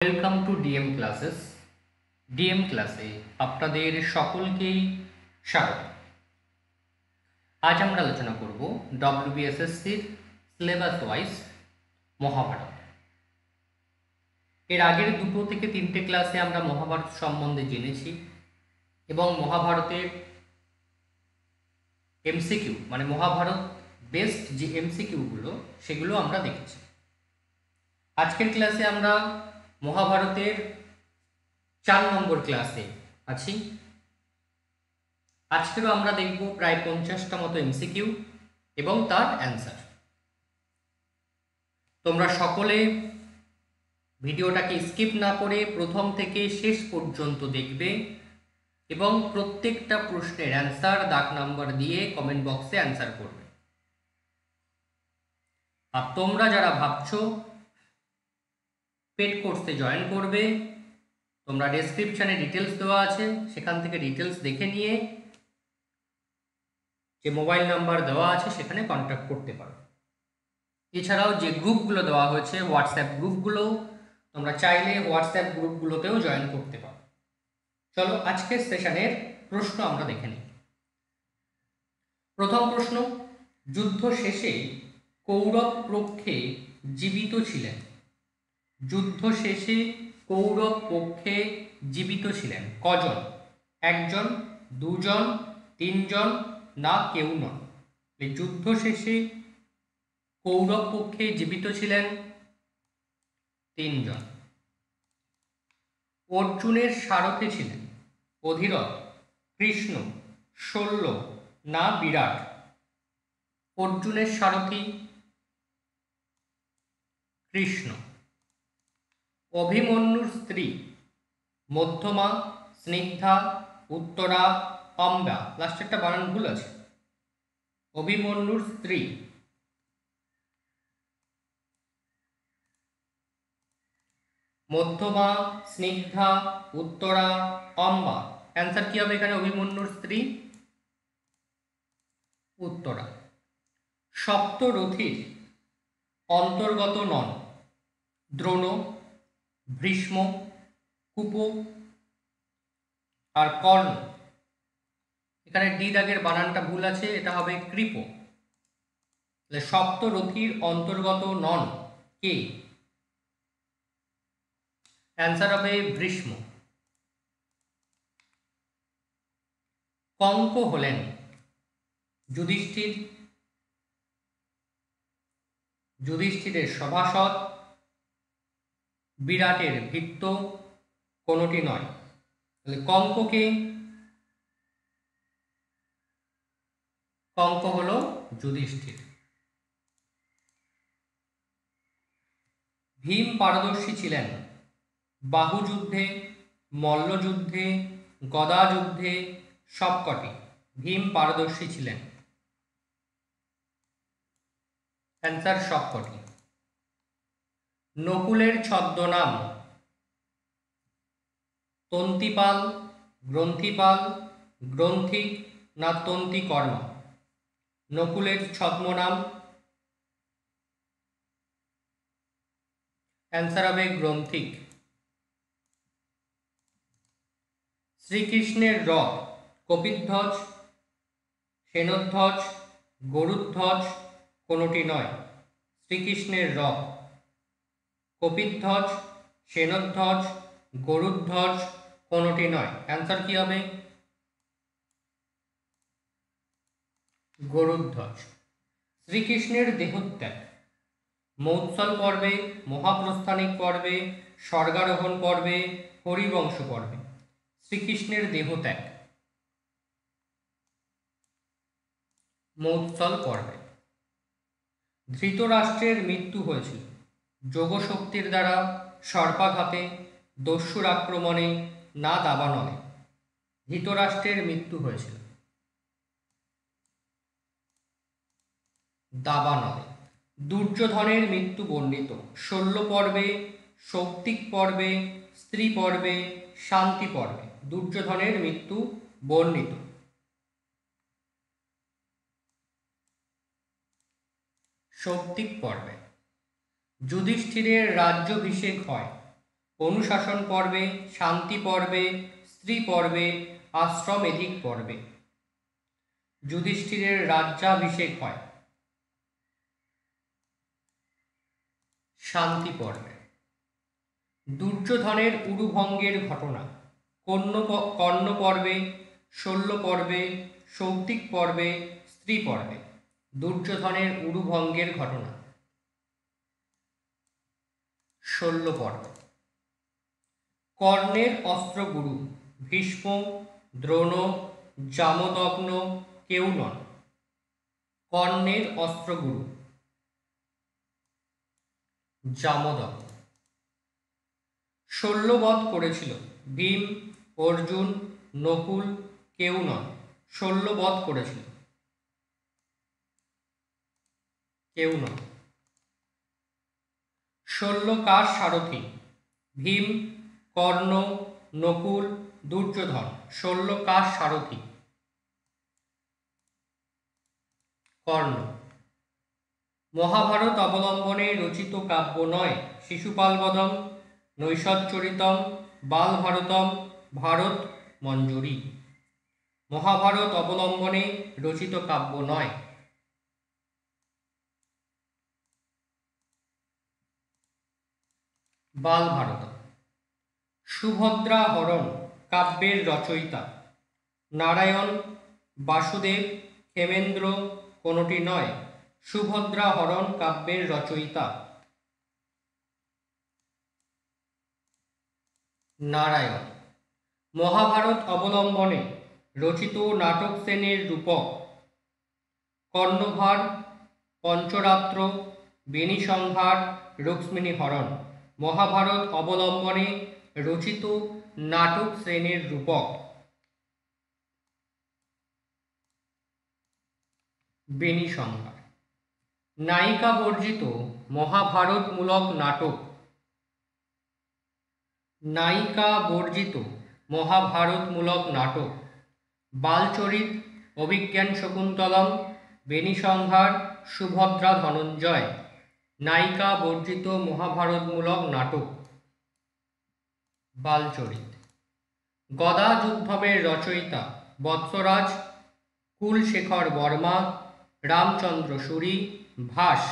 Welcome to DM classes. DM ক্লাসে আপনাদের সকলকেই স্বাগত। আজ আমরা আলোচনা করব ডব্লিউবিএসএসসির সিলেবাস ওয়াইজ মহাভারত। এর আগের 2 থেকে 3টে ক্লাসে আমরা মহাভারত সম্বন্ধে জেনেছি এবং মহাভারতের এমসিকিউ মানে মহাভারত বেসড যে এমসিকিউগুলো সেগুলো আমরা দেখেছি। আজকের ক্লাসে আমরা মহাভারতের 4 নম্বর ক্লাসে আছি। আজকেরও আমরা দেখব প্রায় 50টা মতো এমসিকিউ এবং তার অ্যান্সার। তোমরা সকলে ভিডিওটাকে স্কিপ না করে প্রথম থেকে শেষ পর্যন্ত দেখবে এবং প্রত্যেকটা প্রশ্নের অ্যান্সার দাগ নাম্বার দিয়ে কমেন্ট বক্সে অ্যান্সার করবে। আর তোমরা যারা ভাবছো পেড কোর্সে জয়েন করবে, তোমরা ডেসক্রিপশনে ডিটেলস দেওয়া আছে, সেখান থেকে ডিটেলস দেখে নিয়ে যে মোবাইল নাম্বার দেওয়া আছে সেখানে কন্ট্যাক্ট করতে পারো। এছাড়াও যে গ্রুপগুলো দেওয়া হয়েছে হোয়াটসঅ্যাপ গ্রুপগুলো, তোমরা চাইলে হোয়াটসঅ্যাপ গ্রুপগুলোতেও জয়েন করতে পারো। চলো আজকের সেশনের প্রশ্ন আমরা দেখে নিই। প্রথম প্রশ্ন, যুদ্ধ শেষে কৌরব পক্ষে জীবিত ছিলেন। যুদ্ধ শেষে কৌরব পক্ষে জীবিত ছিলেন কজন? 1 জন, 2 জন, 3 জন না কেউ নন? যুদ্ধ শেষে কৌরব পক্ষে জীবিত ছিলেন 3 জন। অর্জুনের সারথি ছিলেন অধিরথ, কৃষ্ণ, শল্য না বিরাট? অর্জুনের সারথি কৃষ্ণ। অভিমন্যুর স্ত্রী মধ্যমা, স্নিগ্ধা, উত্তরা, অম্বা? লাস্টেরটা বানান ভুল আছে। অভিমন্যুর স্ত্রী মধ্যমা, স্নিগ্ধা, উত্তরা, অম্বা? অ্যান্সার কি হবে এখানে? অভিমন্যুর স্ত্রী উত্তরা। সপ্তরথীর অন্তর্গত নন দ্রোণ, ভীষ্ম, কুপ আর কর্ণ? এখানে ডি দাগের বানানটা ভুল আছে, এটা হবে কৃপ। সপ্তরথীর অন্তর্গত নন কে? অ্যান্সার হবে ভীষ্ম। কঙ্ক হলেন যুধিষ্ঠির, যুধিষ্ঠিরের সভাসদ, বিরাটের ভৃত্য, কোনটি নয়? তাহলে কঙ্ককে, কঙ্ক হলো যুধিষ্ঠির। ভীম পারদর্শী ছিলেন বাহুযুদ্ধে, মল্লযুদ্ধে, গদাযুদ্ধে সবকটি? ভীম পারদর্শী ছিলেন। অ্যান্সার সবকটি। নকুলের ছদ্মনাম তন্তিপাল, গ্রন্থিপাল, গ্রন্থিক না তন্তিকর্মা? নকুলের ছদ্মনাম অ্যান্সার হবে গ্রন্থিক। শ্রীকৃষ্ণের রথ কপিধ্বজ, সেনধ্বজ, গরুধ্বজ কোনটি নয়? শ্রীকৃষ্ণের রথ কপিধ্বজ, সেনধ্বজ, গরুধ্বজ কোনটি নয়? অ্যান্সার কি হবে? গরুধ্বজ। শ্রীকৃষ্ণের দেহত্যাগ মৌৎসল পর্বে, মহাপ্রস্থানিক পর্বে, স্বর্গারোহণ পর্বে, হরিবংশ পর্বে? শ্রীকৃষ্ণের দেহত্যাগ মৌৎসল পর্বে। ধৃতরাষ্ট্রের মৃত্যু হয়েছিল যোগশক্তির দ্বারা, সর্পাঘাতে, দস্যুর আক্রমণে না দাবানলে? ধৃতরাষ্ট্রের মৃত্যু হয়েছিল দাবানলে। দুর্যোধনের মৃত্যু বর্ণিত শল্য পর্বে, সৌপ্তিক পর্বে, স্ত্রী পর্বে, শান্তি পর্বে? দুর্যোধনের মৃত্যু বর্ণিত সৌপ্তিক পর্বে। যুধিষ্ঠিরের রাজ্যাভিষেক হয় অনুশাসন পর্বে, শান্তি পর্বে, স্ত্রী পর্বে, আশ্রমেধিক পর্বে। যুধিষ্ঠিরের রাজ্যাভিষেক হয় শান্তি পর্বে। দুর্যোধনের উরুভঙ্গের ঘটনা কর্ণ পর্বে, শল্য পর্বে, সৌপ্তিক পর্বে, স্ত্রী পর্বে। দুর্যোধনের উরুভঙ্গের ঘটনা শল্য পর্বে। কর্ণের অস্ত্রগুরু ভীষ্ম, দ্রোণ, জামদগ্ন কেউ নন। কর্ণের অস্ত্রগুরু জামদগ্ন। শল্যবধ করেছিল ভীম, অর্জুন, নকুল কেউ নন। শল্যবধ করেছিল কেউ নন। শল্য কার সারথি? ভীম, কর্ণ, নকুল, দুর্যোধন। শল্য কার সারথি? কর্ণ। মহাভারত অবলম্বনে রচিত কাব্য নয় শিশুপালবধম, নৈষৎচরিতম, বালভারতম, ভারত মঞ্জরি। মহাভারত অবলম্বনে রচিত কাব্য নয়। বালভারত। সুভদ্রা হরণ কাব্যের রচয়িতা নারায়ণ, বাসুদেব, হেমেন্দ্র কোনটি নয়। সুভদ্রা হরণ কাব্যের রচয়িতা নারায়ণ। মহাভারত অবলম্বনে রচিত নাটক শ্রেণীর রূপক কর্ণভার, পঞ্চরাত্র, বেণীসংহার, রুক্মিণী হরণ। মহাভারত অবলম্বনে রচিত নাটক শ্রেণীর রূপক বেণীসংহার। নায়িকা বর্জিত মহাভারতমূলক নাটক নায়িকা বর্জিত মহাভারতমূলক নাটক বালচরিত, অভিজ্ঞান শকুন্তলম, বেণীসংহার, সুভদ্রা ধনঞ্জয়। নায়িকা বর্জিত মহাভারতমূলক নাটক বালচরিত। গদা যুদ্ধমের রচয়িতা বৎসরাজ, কুলশেখর বর্মা, রামচন্দ্র সুরি, ভাস।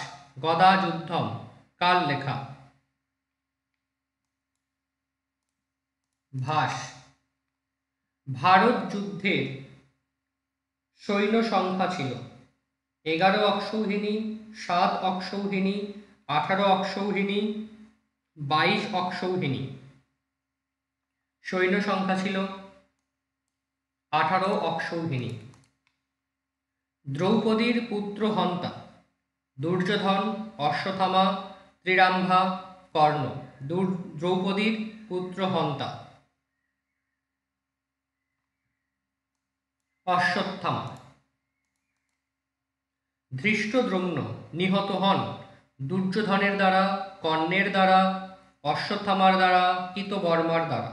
গদা যুদ্ধম কার লেখা? ভাস। ভারত যুদ্ধের সৈন্য সংখ্যা ছিল 11 অক্ষৌহিণী, 7 অক্ষৌহিণী, 18 অক্ষৌহিণী, 22 অক্ষৌহিণী। সৈন্য সংখ্যা ছিল 18 অক্ষৌহিণী। দ্রৌপদীর পুত্র হন্তা দুর্যোধন, অশ্বত্থামা, ত্রিরাম্ভা, কর্ণ। দ্রৌপদীর পুত্র হন্তা অশ্বত্থামা। ধৃষ্টদ্যুম্ন নিহত হন দুর্যোধনের দ্বারা, কর্ণের দ্বারা, অশ্বত্থামার দ্বারা, কৃতবর্মার দ্বারা।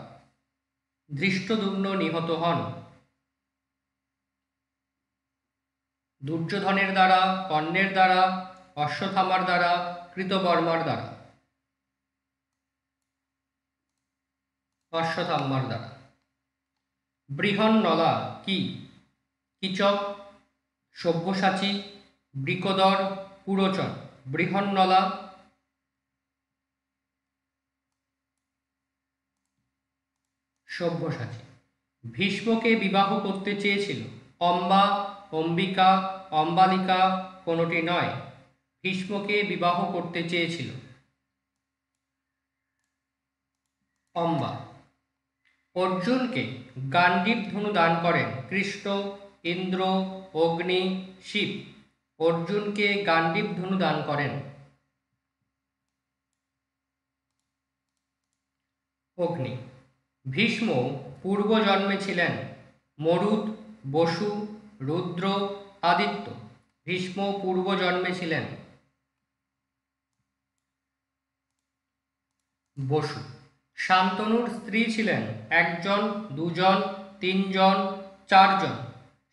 ধৃষ্টদ্যুম্ন নিহত হন দুর্যোধনের দ্বারা, কর্ণের দ্বারা, অশ্বত্থামার দ্বারা, কৃতবর্মার দ্বারা। অশ্বত্থামার দ্বারা। বৃহন্নলা কি? কীচক, সব্যসাচী, বৃকোদর, পুরোচন। বৃহন্নলা সব্যসাচী। ভীষ্মকে বিবাহ করতে চেয়েছিল অম্বা, অম্বিকা, অম্বালিকা কোনটি নয়। ভীষ্মকে বিবাহ করতে চেয়েছিল অম্বা। অর্জুনকে গান্ডীব ধনু দান করেন কৃষ্ণ, ইন্দ্র, অগ্নি, শিব। অর্জুনকে গান্ডীব ধনু দান করেন অগ্নি। ভীষ্ম পূর্বজন্মে ছিলেন মরুদ, বসু, রুদ্র, আদিত্য। ভীষ্ম পূর্বজন্মে ছিলেন বসু। শান্তনুর স্ত্রী ছিলেন 1 জন, 2 জন, 3 জন, 4 জন।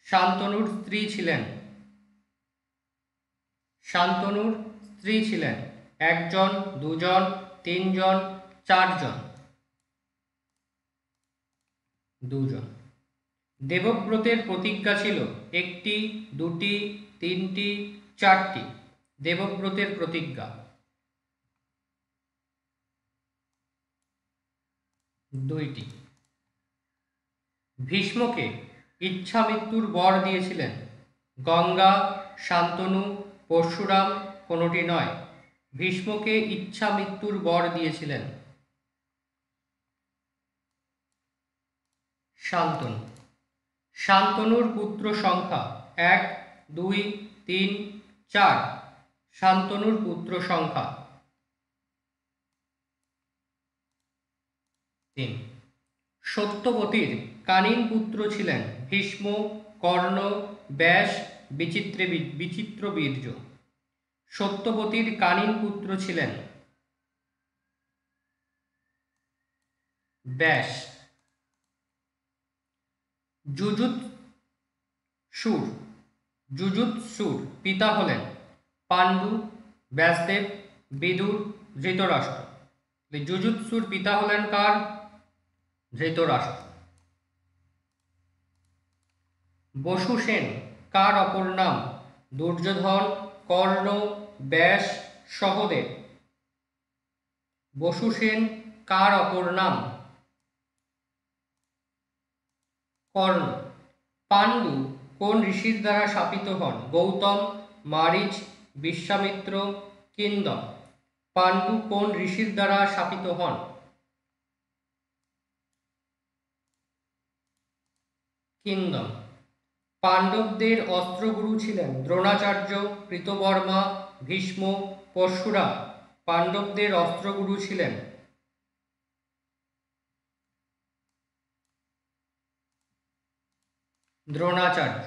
শান্তনুর স্ত্রী ছিলেন 1 জন, 2 জন, 3 জন, 4 জন। দুজন। দেবব্রতের প্রতিজ্ঞা ছিল একটি, দুটি, তিনটি, চারটি। দেবব্রতের প্রতিজ্ঞা দুইটি। ভীষ্মকে ইচ্ছা মৃত্যুর বর দিয়েছিলেন গঙ্গা, শান্তনু, পরশুরাম, কোনোটি নয়। ভীষ্মকে ইচ্ছা মৃত্যুর বর দিয়েছিলেন শান্তনু। শান্তনুর পুত্র সংখ্যা 1, 2, 3, 4। শান্তনুর পুত্র সংখ্যা 3। সত্যবতীর কানীন পুত্র ছিলেন ভীষ্ম, কর্ণ, ব্যাস, বিচিত্রবীর্য। সত্যবতীর কানীন পুত্র ছিলেন ব্যাস। যুযুৎসুর পিতা হলেন পাণ্ডু, ব্যাসদেব, বিদুর, ধৃতরাষ্ট্র। যুযুৎসুর পিতা হলেন কার? ধৃতরাষ্ট্র। বসু সেন কার অপর নাম? দুর্যোধন, কর্ণ, ব্যাস, সহদেব। বসু সেন কার অপর নাম? কর্ণ। পাণ্ডু কোন ঋষির দ্বারা শাপিত হন? গৌতম, মারিচ, বিশ্বামিত্র, কিন্দম। পাণ্ডু কোন ঋষির দ্বারা শাপিত হন? কিন্দম। পাণ্ডবদের অস্ত্রগুরু ছিলেন দ্রোণাচার্য, কৃতবর্মা, ভীষ্ম, পরশুরাম। পাণ্ডবদের অস্ত্রগুরু ছিলেন দ্রোণাচার্য।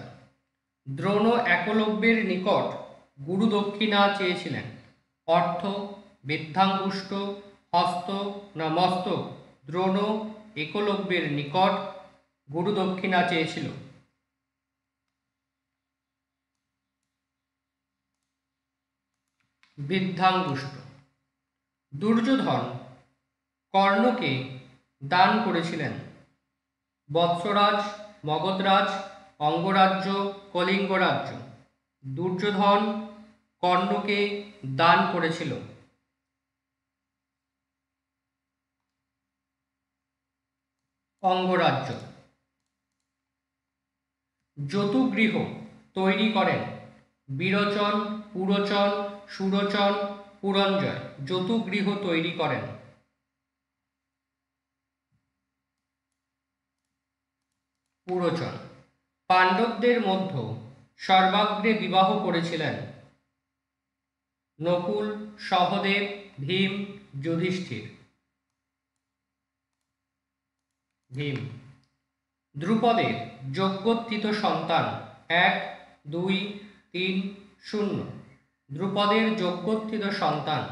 দ্রোণ একলব্যের নিকট গুরু দক্ষিণা চেয়েছিলেন অর্থ, বৃদ্ধাঙ্গুষ্ঠ, হস্ত না মস্তক? দ্রোণ একলব্যের নিকট গুরু দক্ষিণা চেয়েছিল বৃদ্ধাঙ্গুষ্ঠ। দুর্যোধন কর্ণকে দান করেছিলেন বৎসরাজ, মগধরাজ, অঙ্গরাজ্য, কলিঙ্গ রাজ্য। দুর্যোধন কর্ণকে দান করেছিল অঙ্গরাজ্য। যতুগৃহ তৈরি করেন বিরোচন, পুরোচন, সুরোচন, পুরঞ্জয়। যতুগৃহ তৈরি করেন পুরোচন। পাণ্ডবদের মধ্যে সর্বাগ্রে বিবাহ করেছিলেন নকুল, সহদেব, ভীম, যুধিষ্ঠির। ভীম। দ্রুপদের যজ্ঞোত্থিত সন্তান 1, 2, 3, 0। দ্রুপদের যজ্ঞোত্থিত সন্তান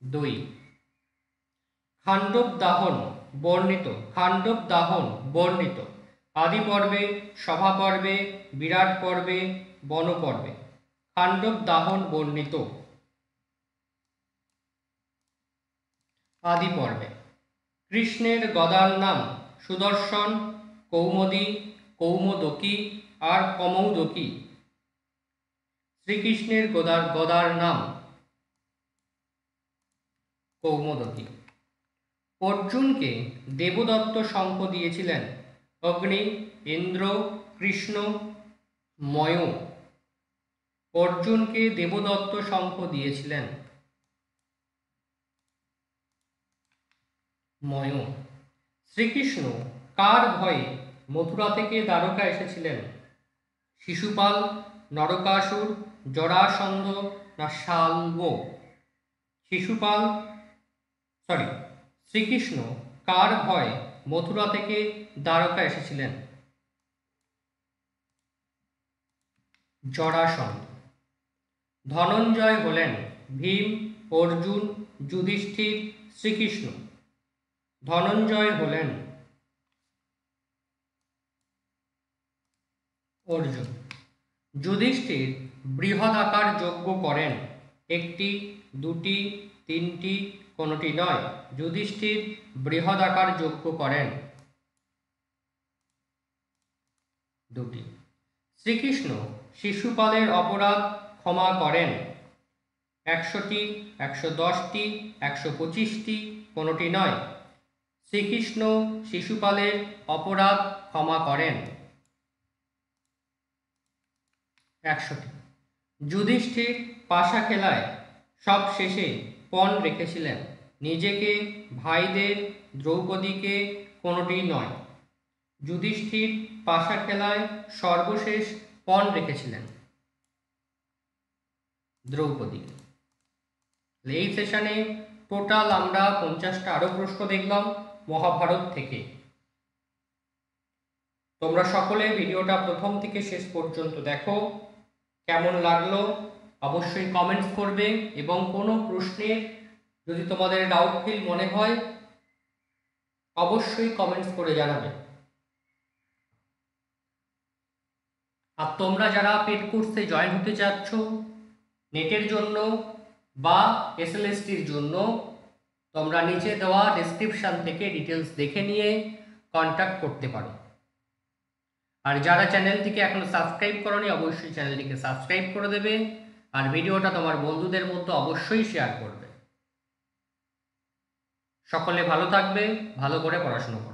2। খাণ্ডব দাহন বর্ণিত আদি পর্বে, সভা পর্বে, বিরাট পর্বে, বন পর্বে। খাণ্ডব দাহন বর্ণিত আদি পর্বে। কৃষ্ণের গদার নাম সুদর্শন, কৌমুদী, কৌমোদকী আর কমৌদকী। শ্রীকৃষ্ণের গদার নাম কৌমোদকী। অর্জুনকে দেবদত্ত শঙ্খ দিয়েছিলেন অগ্নি, ইন্দ্র, কৃষ্ণ, ময়। অর্জুনকে দেবদত্ত শঙ্খ দিয়েছিলেন ময়। শ্রীকৃষ্ণ কার ভয়ে মথুরা থেকে দ্বারকা এসেছিলেন? শিশুপাল, নরকাসুর, জরাসন্ধ না শাল্ব? শ্রীকৃষ্ণ কার ভয়ে মথুরা থেকে দ্বারকা এসেছিলেন? জরাসন্ধ। ধনঞ্জয় হলেন ভীম, অর্জুন, যুধিষ্ঠির, শ্রীকৃষ্ণ। ধনঞ্জয় হলেন অর্জুন। যুধিষ্ঠির বৃহদাকার যজ্ঞ করেন 1, 2, 3, কোনটি নয়। যুধিষ্ঠির বৃহদাকার যজ্ঞ করেন। দুটি। শ্রীকৃষ্ণ শিশুপালের অপরাধ ক্ষমা করেন। 100টি, 110টি, 125টি, কোনটি নয়। শ্রীকৃষ্ণ শিশুপালের অপরাধ ক্ষমা করেন। 100টি। যুধিষ্ঠির পাশা খেলায় সব শেষে পণ রেখেছিলেন। নিজেকে, ভাইদের, দ্রৌপদীকে, কোনটি নয়। যুধিষ্ঠির পাশা খেলায় সর্বশেষ পণ রেখেছিলেন দ্রৌপদীকে। এই সেশনে টোটাল আমরা 50টা আরো প্রশ্ন দেখলাম মহাভারত থেকে। তোমরা সকলে ভিডিওটা প্রথম থেকে শেষ পর্যন্ত দেখো। কেমন লাগলো অবশ্যই কমেন্টস করবে, এবং কোনো প্রশ্নের যদি তোমাদের ডাউটফুল মনে হয় অবশ্যই কমেন্টস করে জানাবে। আর তোমরা যারা পেড কোর্সে জয়েন হতে চাচ্ছ নেটের জন্য বা এসএলএসটির জন্য, তোমরা নিচে দেওয়া ডেসক্রিপশন থেকে ডিটেলস দেখে নিয়ে কন্ট্যাক্ট করতে পারো। আর যারা চ্যানেলটিকে এখনো সাবস্ক্রাইব করোনি অবশ্যই চ্যানেলটিকে সাবস্ক্রাইব করে দেবে, আর ভিডিওটা তোমার বন্ধুদের মধ্যে অবশ্যই শেয়ার করবে। সকলে ভালো থাকবে, ভালো করে পড়াশোনা করো।